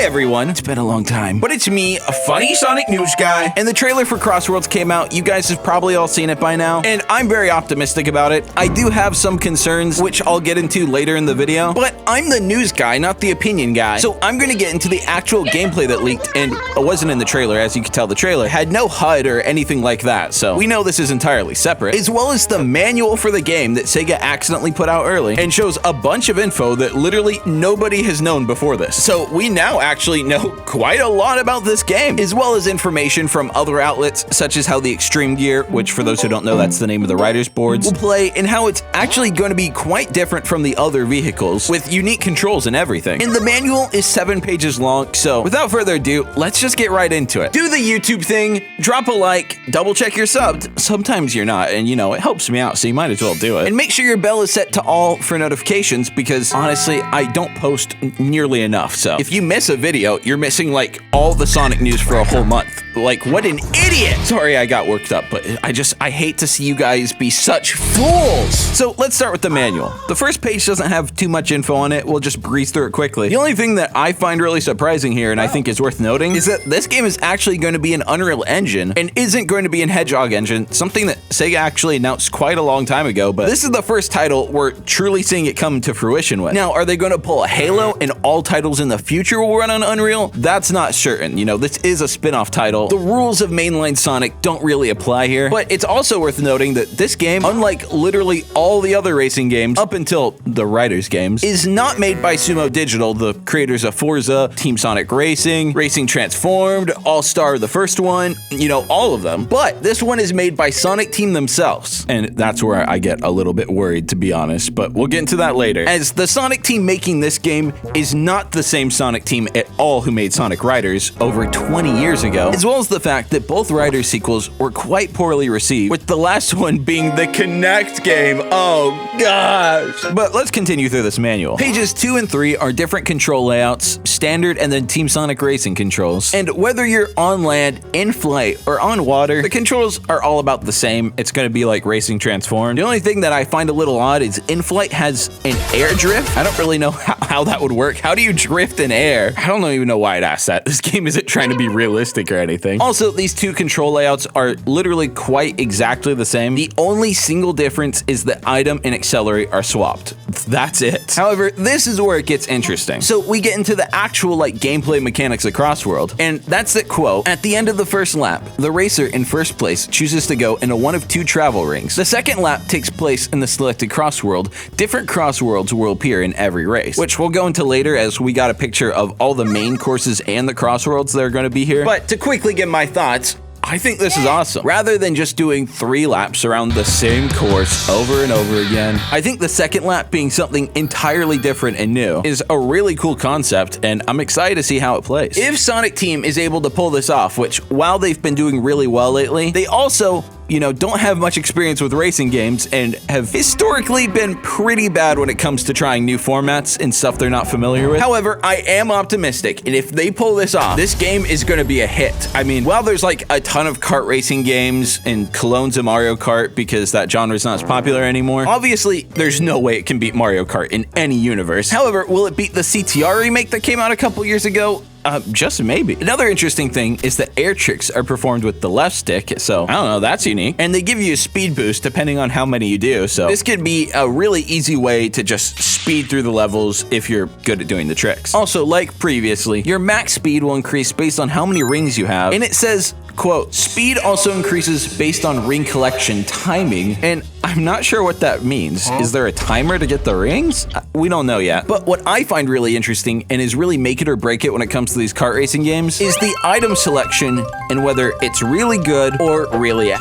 everyone, it's been a long time, but it's me, a funny Sonic news guy, and the trailer for Crossworlds came out. You guys have probably all seen it by now, and I'm very optimistic about it. I do have some concerns, which I'll get into later in the video, but I'm the news guy, not the opinion guy, so I'm gonna get into the actual gameplay that leaked, and it wasn't in the trailer. As you can tell, the trailer had no HUD or anything like that, so we know this is entirely separate, as well as the manual for the game that Sega accidentally put out early, and shows a bunch of info that literally nobody has known before this. So we now actually know quite a lot about this game, as well as information from other outlets, such as how the Extreme Gear, which for those who don't know, that's the name of the riders boards, will play, and how it's actually going to be quite different from the other vehicles, with unique controls and everything. And the manual is 7 pages long, so without further ado, let's just get right into it. Do the YouTube thing, drop a like, double check you're subbed. Sometimes you're not, and you know, it helps me out, so you might as well do it. And make sure your bell is set to all for notifications, because honestly, I don't post nearly enough, so if you miss a video, you're missing like all the Sonic news for a whole month. Like, what an idiot! Sorry I got worked up, but I hate to see you guys be such fools! So let's start with the manual. The first page doesn't have too much info on it, we'll just breeze through it quickly. The only thing that I find really surprising here, and I think is worth noting, is that this game is actually going to be an Unreal Engine, and isn't going to be an Hedgehog engine, something that Sega actually announced quite a long time ago, but this is the first title we're truly seeing it come to fruition with. Now, are they going to pull a Halo and all titles in the future will run on Unreal? That's not certain. You know, this is a spin-off title. The rules of mainline Sonic don't really apply here, but it's also worth noting that this game, unlike literally all the other racing games up until the Riders games, is not made by Sumo Digital, the creators of Forza, Team Sonic Racing, Racing Transformed, All-Star the first one, you know, all of them. But this one is made by Sonic Team themselves, and that's where I get a little bit worried, to be honest, but we'll get into that later, as the Sonic team making this game is not the same Sonic team at all who made Sonic Riders over 20 years ago, as well as the fact that both Riders sequels were quite poorly received, with the last one being the Kinect game. Oh gosh! But let's continue through this manual. Pages 2 and 3 are different control layouts, standard and then Team Sonic Racing controls, and whether you're on land, in flight, or on water, the controls are all about the same. It's going to be like Racing Transformed. The only thing that I find a little odd is in flight has an air drift. I don't really know how that would work. How do you drift in air? I don't even know why I'd ask that. This game isn't trying to be realistic or anything. Also, these two control layouts are literally quite exactly the same. The only single difference is the item and accelerate are swapped. That's it. However, this is where it gets interesting. So we get into the actual like gameplay mechanics of Crossworld, and that's that quote, at the end of the first lap, the racer in first place chooses to go into one of 2 travel rings. The second lap takes place in the selected Crossworld. Different Crossworlds will appear in every race, which we'll go into later as we got a picture of all the main courses and the Crossworlds that are going to be here. But to quickly give my thoughts, I think this is awesome. Rather than just doing 3 laps around the same course over and over again, I think the second lap being something entirely different and new is a really cool concept, and I'm excited to see how it plays. If Sonic Team is able to pull this off, which while they've been doing really well lately, they also, you know, don't have much experience with racing games and have historically been pretty bad when it comes to trying new formats and stuff they're not familiar with. However, I am optimistic, and if they pull this off, this game is going to be a hit. I mean, while there's like a ton of kart racing games and clones of Mario Kart because that genre is not as popular anymore, obviously there's no way it can beat Mario Kart in any universe. However, will it beat the CTR remake that came out a couple years ago? Just maybe. Another interesting thing is that air tricks are performed with the left stick, so I don't know, that's unique. And they give you a speed boost depending on how many you do, so this could be a really easy way to just speed through the levels if you're good at doing the tricks. Also, like previously, your max speed will increase based on how many rings you have, and it says, quote, speed also increases based on ring collection timing, and I'm not sure what that means. Is there a timer to get the rings? We don't know yet. But what I find really interesting, and is really make it or break it when it comes to these kart racing games, is the item selection and whether it's really good or really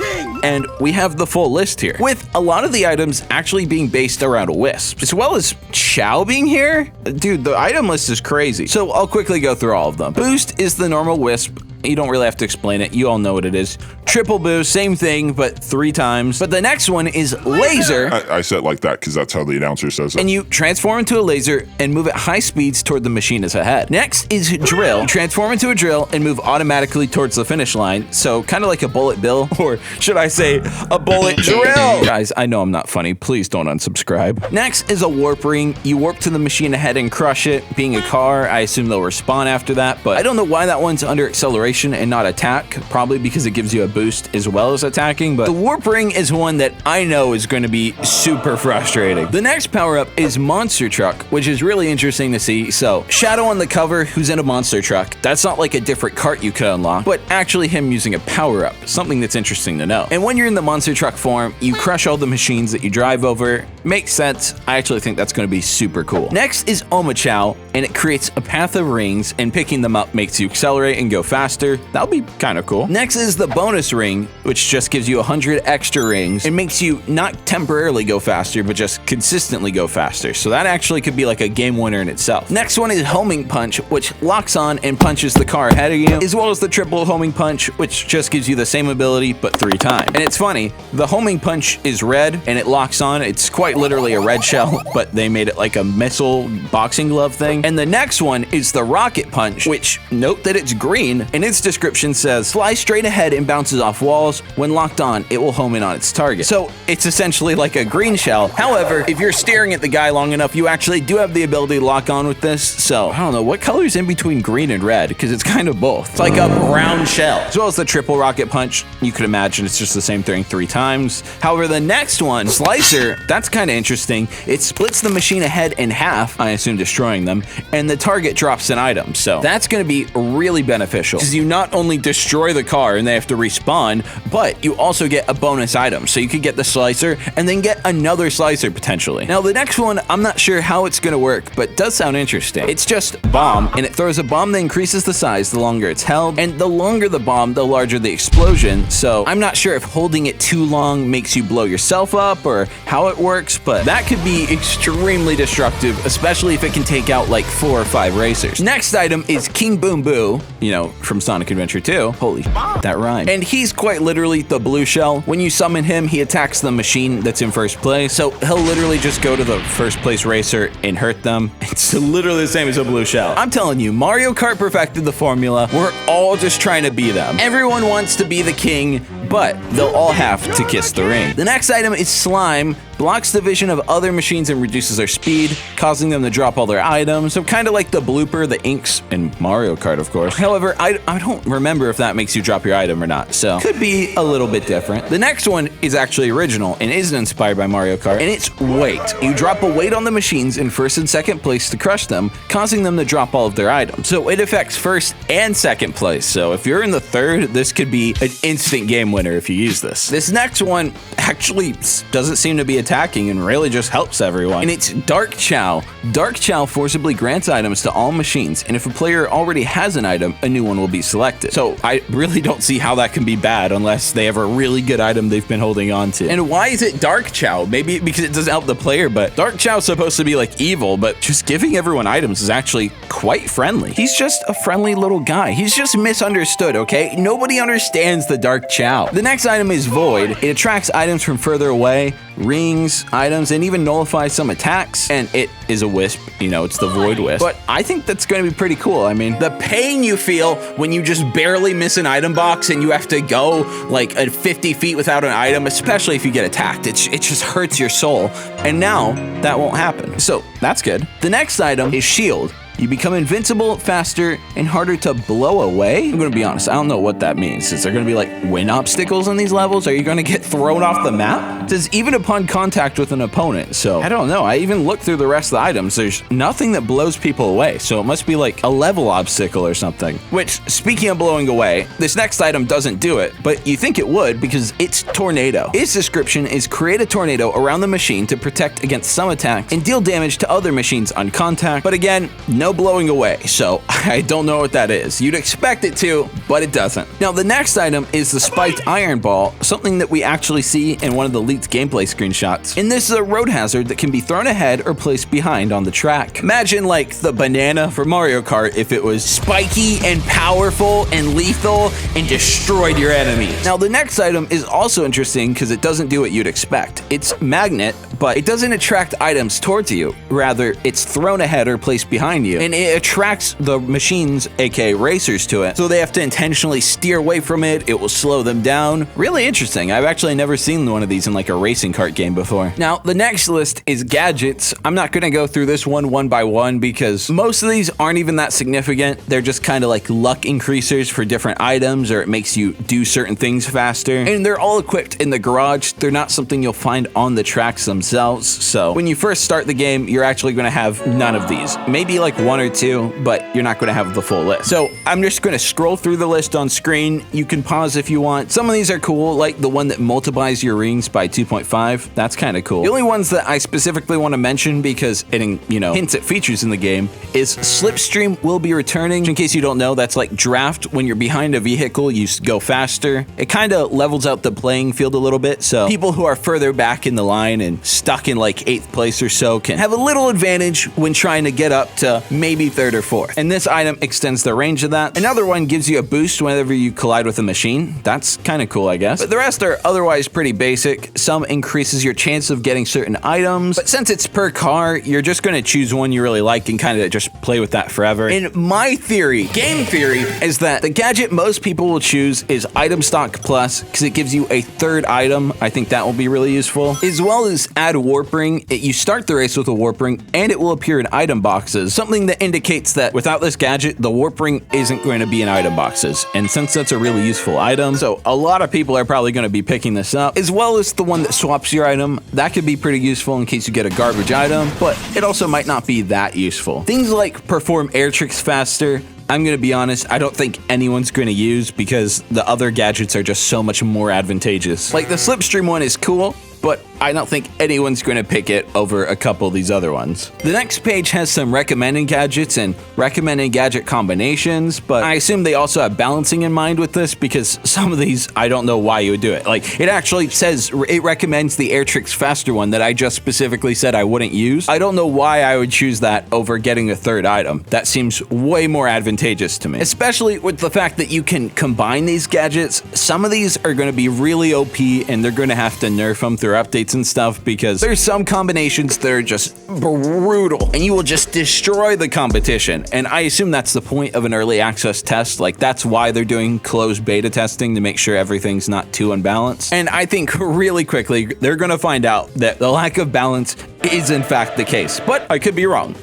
and we have the full list here, with a lot of the items actually being based around Wisp, as well as Chow being here. Dude, the item list is crazy. So I'll quickly go through all of them. Boost is the normal Wisp, You don't really have to explain it. You all know what it is. Triple boost, same thing, but 3 times. But the next one is laser. I said it like that because that's how the announcer says it. And you transform into a laser and move at high speeds toward the machine that's ahead. Next is drill. You transform into a drill and move automatically towards the finish line. So kind of like a bullet bill, or should I say a bullet drill? Guys, I know I'm not funny. Please don't unsubscribe. Next is a warp ring. You warp to the machine ahead and crush it. Being a car, I assume they'll respawn after that, but I don't know why that one's under acceleration and not attack. Probably because it gives you a boost as well as attacking, but the warp ring is one that I know is going to be super frustrating. The next power-up is Monster Truck, which is really interesting to see. So, Shadow on the cover, who's in a monster truck. That's not like a different cart you could unlock, but actually him using a power-up, something that's interesting to know. And when you're in the monster truck form, you crush all the machines that you drive over. Makes sense. I actually think that's going to be super cool. Next is Omochao, and it creates a path of rings, and picking them up makes you accelerate and go faster. That'll be kind of cool. Next is the bonus ring, which just gives you 100 extra rings. It makes you not temporarily go faster, but just consistently go faster. So that actually could be like a game winner in itself. Next one is Homing Punch, which locks on and punches the car ahead of you, as well as the triple Homing Punch, which just gives you the same ability, but 3 times. And it's funny, the Homing Punch is red, and it locks on. It's quite literally a red shell, but they made it like a missile boxing glove thing. And the next one is the Rocket Punch, which, note that it's green, and its description says, fly straight ahead and bounces off walls. When locked on, it will home in on its target. So it's essentially like a green shell. However, if you're staring at the guy long enough, you actually do have the ability to lock on with this. So I don't know, what color is in between green and red? Because it's kind of both. It's like a brown shell. As well as the triple Rocket Punch, you could imagine it's just the same thing 3 times. However, the next one, Slicer, that's kind of interesting. It splits the machine ahead in half, I assume destroying them, and the target drops an item. So that's going to be really beneficial because you not only destroy the car and they have to respawn, but you also get a bonus item. So you could get the Slicer and then get another Slicer potentially. Now the next one, I'm not sure how it's going to work, but does sound interesting. It's just bomb, and it throws a bomb that increases the size the longer it's held, and the longer the bomb, the larger the explosion. So I'm not sure if holding it too long makes you blow yourself up or how it works, but that could be extremely destructive, especially if it can take out like 4 or 5 racers. Next item is King Boom Boo, you know, from Sonic Adventure 2. Holy, that rhymed. And he's quite literally the blue shell. When you summon him, he attacks the machine that's in first place. So he'll literally just go to the first place racer and hurt them. It's literally the same as a blue shell. I'm telling you, Mario Kart perfected the formula. We're all just trying to be them. Everyone wants to be the king, but they'll all have to kiss the ring. The next item is Slime. Blocks the vision of other machines and reduces their speed, causing them to drop all their items. So kind of like the blooper, the inks in Mario Kart, of course. However, I don't remember if that makes you drop your item or not, so could be a little bit different. The next one is actually original and isn't inspired by Mario Kart, and it's weight. You drop a weight on the machines in first and second place to crush them, causing them to drop all of their items. So it affects first and second place. So if you're in the third, this could be an instant game winner if you use this. This next one actually doesn't seem to be attacking and really just helps everyone. And it's Dark Chow. Dark Chow forcibly grants items to all machines, and if a player already has an item, a new one will be selected. So I really don't see how that can be bad unless they have a really good item they've been holding on to. And why is it Dark Chow? Maybe because it doesn't help the player, but Dark Chow's supposed to be like evil, but just giving everyone items is actually quite friendly. He's just a friendly little guy. He's just misunderstood, okay? Nobody understands the Dark Chow. The next item is Void. It attracts items from further away, rings, items, and even nullifies some attacks. And it is a wisp, you know, it's the Void Wisp. But I think that's going to be pretty cool. I mean, the pain you feel when you just barely miss an item box and you have to go like 50 feet without an item, especially if you get attacked, it just hurts your soul. And now that won't happen. So that's good. The next item is Shield. You become invincible, faster, and harder to blow away. I'm gonna be honest, I don't know what that means. Is there gonna be like wind obstacles in these levels? Are you gonna get thrown off the map? It says even upon contact with an opponent. So I don't know. I even looked through the rest of the items. There's nothing that blows people away. So it must be like a level obstacle or something. Which, speaking of blowing away, this next item doesn't do it, but you think it would because it's Tornado. Its description is create a tornado around the machine to protect against some attacks and deal damage to other machines on contact. But again, no blowing away, so I don't know what that is. You'd expect it to, but it doesn't. Now, the next item is the spiked iron ball, something that we actually see in one of the leaked gameplay screenshots. And this is a road hazard that can be thrown ahead or placed behind on the track. Imagine like the banana for Mario Kart if it was spiky and powerful and lethal and destroyed your enemies. Now, the next item is also interesting because it doesn't do what you'd expect. It's magnet, but it doesn't attract items towards you. Rather, it's thrown ahead or placed behind you, and it attracts the machines, aka racers, to it. So they have to intentionally steer away from it. It will slow them down. Really interesting. I've actually never seen one of these in like a racing kart game before. Now, the next list is gadgets. I'm not gonna go through this one by one because most of these aren't even that significant. They're just kind of like luck increasers for different items, or it makes you do certain things faster. And they're all equipped in the garage. They're not something you'll find on the tracks themselves. So when you first start the game, you're actually gonna have none of these. Maybe like one or two, but you're not gonna have the full list. So I'm just gonna scroll through the list on screen. You can pause if you want. Some of these are cool, like the one that multiplies your rings by 2.5. That's kind of cool. The only ones that I specifically want to mention because it, hints at features in the game is Slipstream will be returning. In case you don't know, that's like draft. When you're behind a vehicle, you go faster. It kind of levels out the playing field a little bit, so people who are further back in the line and stuck in like 8th place or so can have a little advantage when trying to get up to maybe 3rd or 4th. And this item extends the range of that. Another one gives you a boost whenever you collide with a machine. That's kind of cool, I guess. But the rest are otherwise pretty basic. Some increases your chance of getting certain items, but since it's per car, you're just going to choose one you really like and kind of just play with that forever. And my theory, game theory, is that the gadget most people will choose is Item Stock Plus because it gives you a 3rd item. I think that will be really useful, as well as add Warp Ring. You start the race with a Warp Ring and it will appear in item boxes, something that indicates that without this gadget, the Warp Ring isn't going to be in item boxes. And since that's a really useful item, so a lot of people are probably going to be picking this up, as well as the one that swaps your item. That could be pretty useful in case you get a garbage item, but it also might not be that useful. Things like perform air tricks faster, I'm going to be honest, I don't think anyone's going to use because the other gadgets are just so much more advantageous. Like the Slipstream one is cool, but I don't think anyone's going to pick it over a couple of these other ones. The next page has some recommended gadgets and recommended gadget combinations, but I assume they also have balancing in mind with this because some of these, I don't know why you would do it. Like, it actually says it recommends the Air Tricks Faster one that I just specifically said I wouldn't use. I don't know why I would choose that over getting a 3rd item. That seems way more advantageous to me, especially with the fact that you can combine these gadgets. Some of these are going to be really OP and they're going to have to nerf them through updates and stuff because there's some combinations that are just brutal and you will just destroy the competition. And I assume that's the point of an early access test. Like, that's why they're doing closed beta testing, to make sure everything's not too unbalanced. And I think really quickly they're going to find out that the lack of balance is in fact the case, but I could be wrong.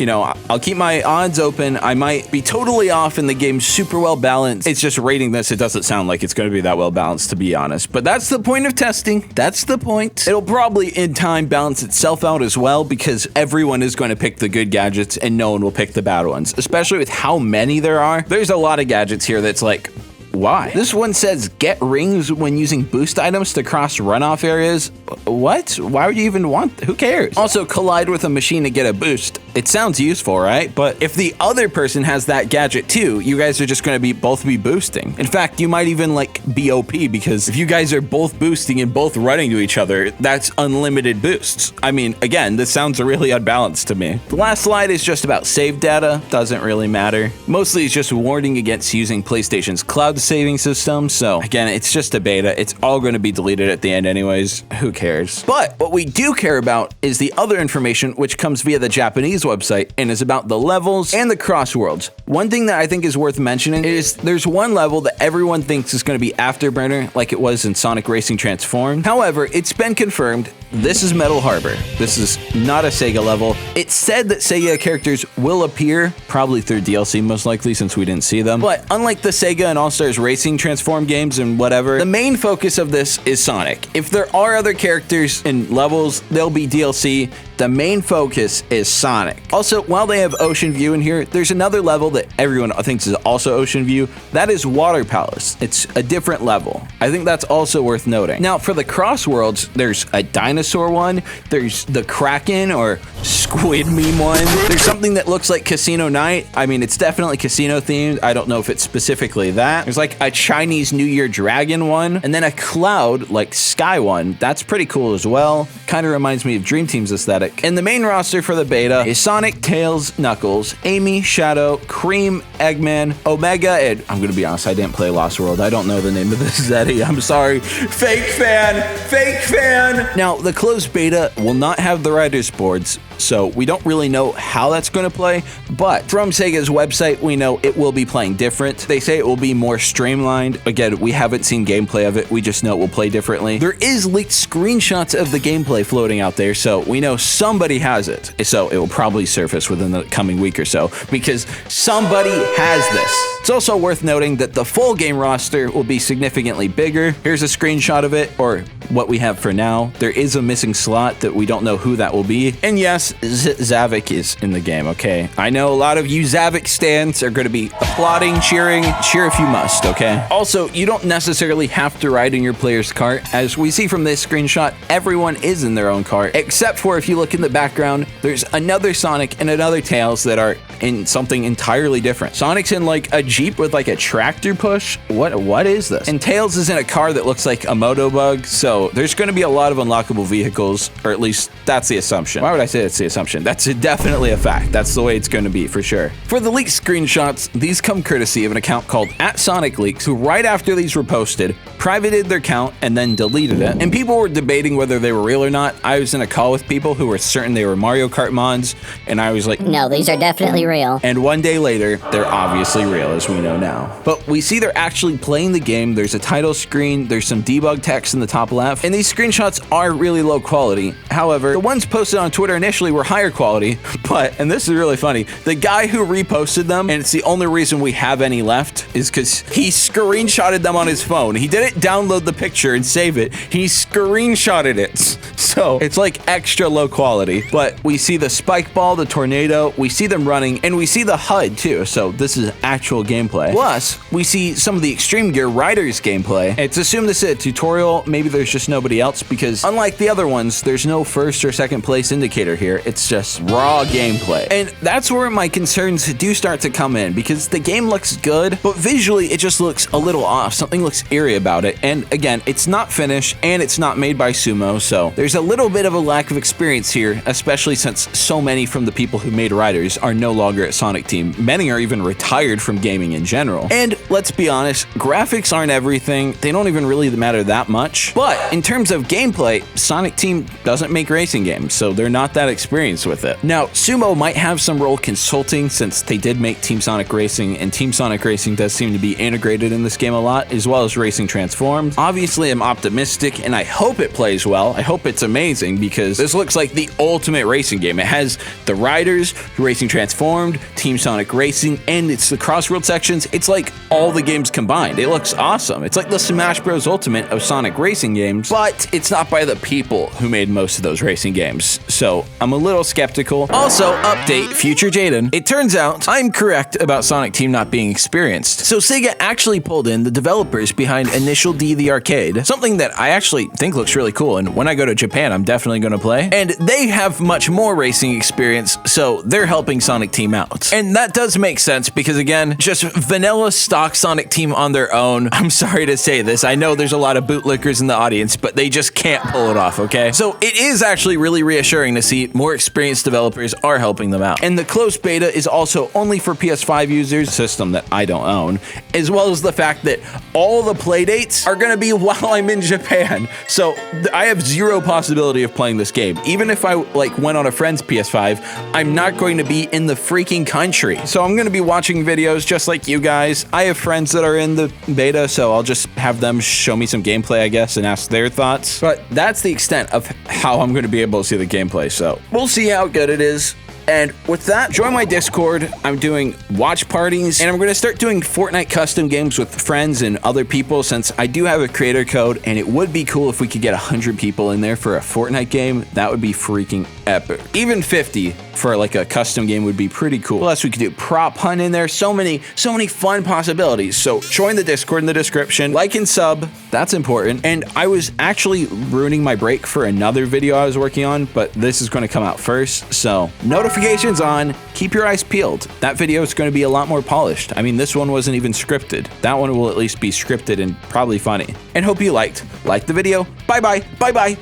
I'll keep my odds open. I might be totally off and the game's super well balanced. It's just rating this, it doesn't sound like it's going to be that well balanced, to be honest, but that's the point of testing. That's the point. It'll probably in time balance itself out as well because everyone is going to pick the good gadgets and no one will pick the bad ones, especially with how many there are. There's a lot of gadgets here that's like, why? This one says get rings when using boost items to cross runoff areas. What? Why would you even want? Who cares? Also, collide with a machine to get a boost. It sounds useful, right? But if the other person has that gadget too, you guys are just going to both be boosting. In fact, you might even be OP because if you guys are both boosting and both running to each other, that's unlimited boosts. I mean, again, this sounds really unbalanced to me. The last slide is just about save data. Doesn't really matter. Mostly it's just warning against using PlayStation's cloud saving system. So again, it's just a beta. It's all going to be deleted at the end anyways. Who cares? But what we do care about is the other information, which comes via the Japanese website and is about the levels and the crossworlds. One thing that I think is worth mentioning is there's one level that everyone thinks is going to be Afterburner, like it was in Sonic Racing Transformed. However, it's been confirmed this is Metal Harbor. This is not a Sega level. It's said that Sega characters will appear, probably through DLC most likely since we didn't see them. But unlike the Sega and All-Stars Racing Transform games and whatever, the main focus of this is Sonic. If there are other characters and levels, they'll be DLC. The main focus is Sonic. Also, while they have Ocean View in here, there's another level that everyone thinks is also Ocean View. That is Water Palace. It's a different level. I think that's also worth noting. Now, for the Crossworlds, there's a dinosaur one, there's the Kraken or Squid Meme one, there's something that looks like Casino Night. I mean, it's definitely casino themed. I don't know if it's specifically that. There's like a Chinese New Year dragon one, and then a cloud like sky one. That's pretty cool as well. Kind of reminds me of Dream Team's aesthetic. And the main roster for the beta is Sonic, Tails, Knuckles, Amy, Shadow, Cream, Eggman, Omega, and I'm gonna be honest, I didn't play Lost World. I don't know the name of this Zeddy. I'm sorry. Fake fan! Fake fan! Now, the closed beta will not have the writers boards, so we don't really know how that's going to play, but from Sega's website, we know it will be playing different. They say it will be more streamlined. Again, we haven't seen gameplay of it. We just know it will play differently. There is leaked screenshots of the gameplay floating out there, so we know somebody has it. So it will probably surface within the coming week or so, because somebody has this. It's also worth noting that the full game roster will be significantly bigger. Here's a screenshot of it, or what we have for now. There is a missing slot that we don't know who that will be. And yes, Zavik is in the game, okay? I know a lot of you Zavik stans are going to be applauding, cheering. Cheer if you must, okay? Also, you don't necessarily have to ride in your player's cart. As we see from this screenshot, everyone is in their own cart, except for if you look in the background, there's another Sonic and another Tails that are in something entirely different. Sonic's in like a Jeep with like a tractor push. What is this? And Tails is in a car that looks like a Motobug, so there's going to be a lot of unlockable vehicles, or at least that's the assumption. Why would I say it's the assumption? That's definitely a fact. That's the way it's going to be for sure. For the leaked screenshots, these come courtesy of an account called @SonicLeaks, who right after these were posted, privated their account and then deleted it. And people were debating whether they were real or not. I was in a call with people who were certain they were Mario Kart mods, and I was like, no, these are definitely real. And one day later, they're obviously real, as we know now. But we see they're actually playing the game. There's a title screen, there's some debug text in the top left, and these screenshots are really low quality. However, the ones posted on Twitter initially were higher quality, but, and this is really funny, the guy who reposted them, and it's the only reason we have any left, is because he screenshotted them on his phone. He didn't download the picture and save it. He screenshotted it. So it's like extra low quality, but we see the spike ball, the tornado, we see them running, and we see the HUD too. So this is actual gameplay. Plus, we see some of the Extreme Gear Riders gameplay. It's assumed this is a tutorial. Maybe there's just nobody else, because unlike the other ones, there's no first or second place indicator here. It's just raw gameplay. And that's where my concerns do start to come in, because the game looks good, but visually it just looks a little off. Something looks eerie about it. And again, it's not finished and it's not made by Sumo, so there's a little bit of a lack of experience here, especially since so many from the people who made Riders are no longer at Sonic Team. Many are even retired from gaming in general. And let's be honest, graphics aren't everything. They don't even really matter that much. But in terms of gameplay, Sonic Team doesn't make racing games, so they're not that experienced with it. Now, Sumo might have some role consulting, since they did make Team Sonic Racing, and Team Sonic Racing does seem to be integrated in this game a lot, as well as Racing Transformed. Obviously, I'm optimistic, and I hope it plays well. I hope it's amazing, because this looks like the ultimate racing game. It has the Riders, Racing Transformed, Team Sonic Racing, and it's the Crossworld sections. It's like all the games combined. It looks awesome. It's like the Smash Bros. Ultimate of Sonic racing games, but it's not by the people who made most of those racing games, so I'm a little skeptical. Also, update, future Jaden. It turns out I'm correct about Sonic Team not being experienced. So Sega actually pulled in the developers behind Initial D the arcade, something that I actually think looks really cool, and when I go to Japan, I'm definitely going to play. And they have much more racing experience, so they're helping Sonic Team out. And that does make sense, because again, just vanilla stock Sonic Team on their own, I'm sorry to say this, I know there's a lot of bootlickers in the audience, but they just can't pull it off, okay? So it is actually really reassuring to see more experienced developers are helping them out. And the closed beta is also only for PS5 users, a system that I don't own, as well as the fact that all the play dates are gonna be while I'm in Japan. So I have zero possibility of playing this game. Even if I went on a friend's PS5, I'm not going to be in the freaking country. So I'm gonna be watching videos just like you guys. I have friends that are in the beta, so I'll just have them show me some gameplay, I guess, and ask their thoughts. But that's the extent of how I'm gonna be able to see the gameplay, so we'll see how good it is. And with that, join my Discord. I'm doing watch parties, and I'm going to start doing Fortnite custom games with friends and other people, since I do have a creator code, and it would be cool if we could get 100 people in there for a Fortnite game. That would be freaking epic. Even 50. for like a custom game would be pretty cool. Plus, we could do prop hunt in there. So many fun possibilities. So join the Discord in the description. Like and sub. That's important. And I was actually ruining my break for another video I was working on, but this is going to come out first. So notifications on. Keep your eyes peeled. That video is going to be a lot more polished. I mean, this one wasn't even scripted. That one will at least be scripted and probably funny. And hope you liked. Like the video. Bye bye. Bye bye.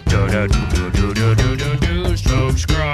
Subscribe.